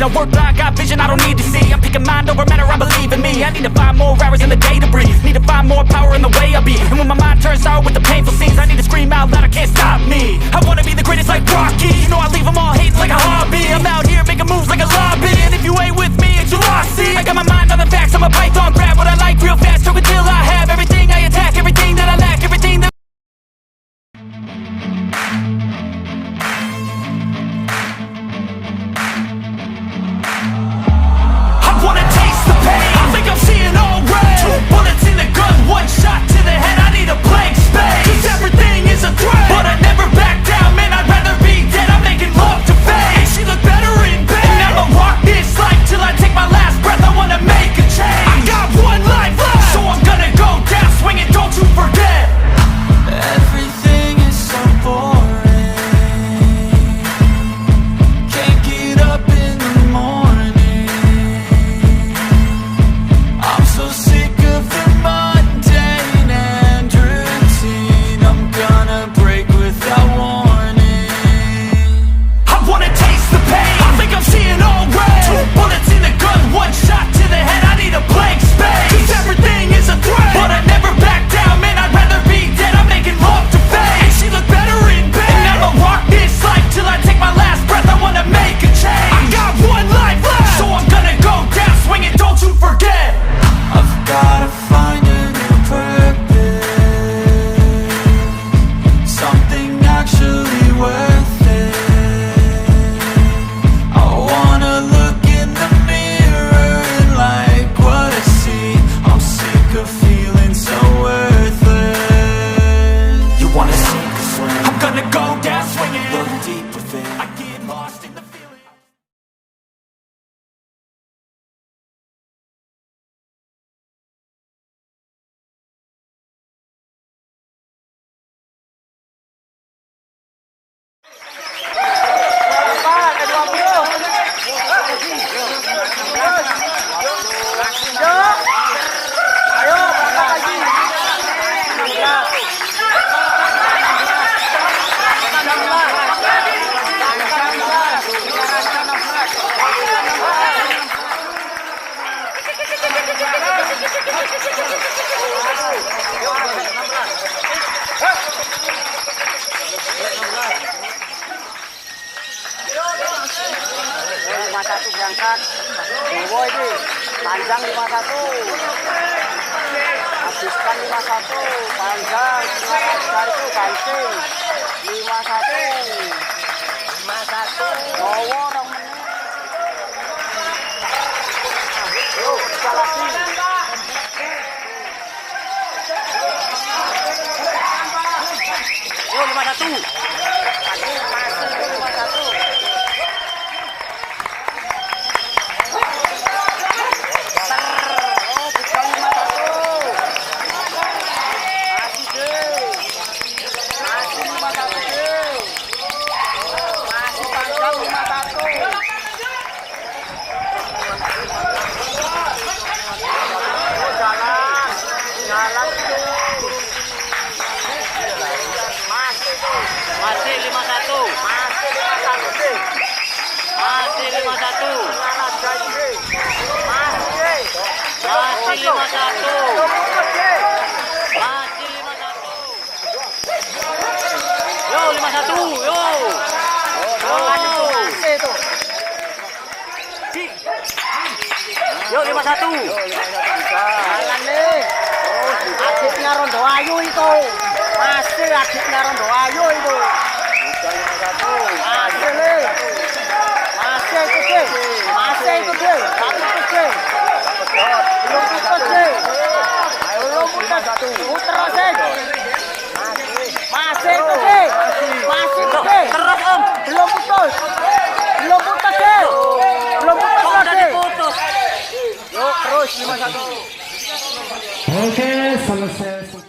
I work blind, got vision I don't need to see. I'm picking mind over matter, I believe in me. I need to find more hours in the day to breathe. Need to find more power in the way I be. And when my mind turns sour with the painful scenes, I need to scream out loud, I can't stop me. I wanna be the greatest like Rocky. You know I leave them all hating like a hobby. I'm out here making moves like a lobby. And if you ain't with me, it's your loss, see. I got my mind on the facts, I'm a python, grab what I like real fast. Choke until I have everything I attack, everything that I lack, everything that bullets in the gun, one shot to the head, I need a blank space. Cause everything is a threat, but I never back down, man, I'd rather be dead. I'm making love to fame, and she look better in bed. And I'ma rock this life till I take my last breath, I wanna make a change. I got one life left, so I'm gonna go down swinging, don't you forget. Everything is so boring, can't get up in the morning. I'm so sick of the mundane and routine. I'm gonna break without warning. I wanna taste the pain, I think I'm seeing all red. 2 bullets in the gun, one shot to the head, I need a blank space. Cause everything is a threat, but I never back down, man, I'd rather be dead. I'm making love to fame, and she look better in bed. And I'ma rock this life till I take my last breath, I wanna make a change. I got one life left, so I'm gonna go down swinging, don't you forget. I've gotta find a new purpose, something actually worth it. I wanna look in the mirror and like what I see. I'm sick of feeling so worthless. You wanna sink or swim? I'm gonna go down swinging, look deep within. I get lost in the feeling. Berangkat, Boy ini panjang 51, habiskan 51, panjang 51 itu Gangsing 51, Bowo 2 menit. Yuk, bisa lagi. Yuk 51. Masih 51. Masih 51. Masih 51. Masih 51. Yo 51. Yo. Yo 51. Jalan nih. Adiknya Rondo Ayu itu. Masih adiknya Rondo Ayu itu. Masih nih. Masih itu deh. Masih itu deh. Satu itu deh. Belum putus deh. Belum putus. Puter deh. Masih itu deh. Masih itu deh. Terus om. Belum putus. Belum putus deh. Belum putus deh. Yuk terus 51. Oke, selesai.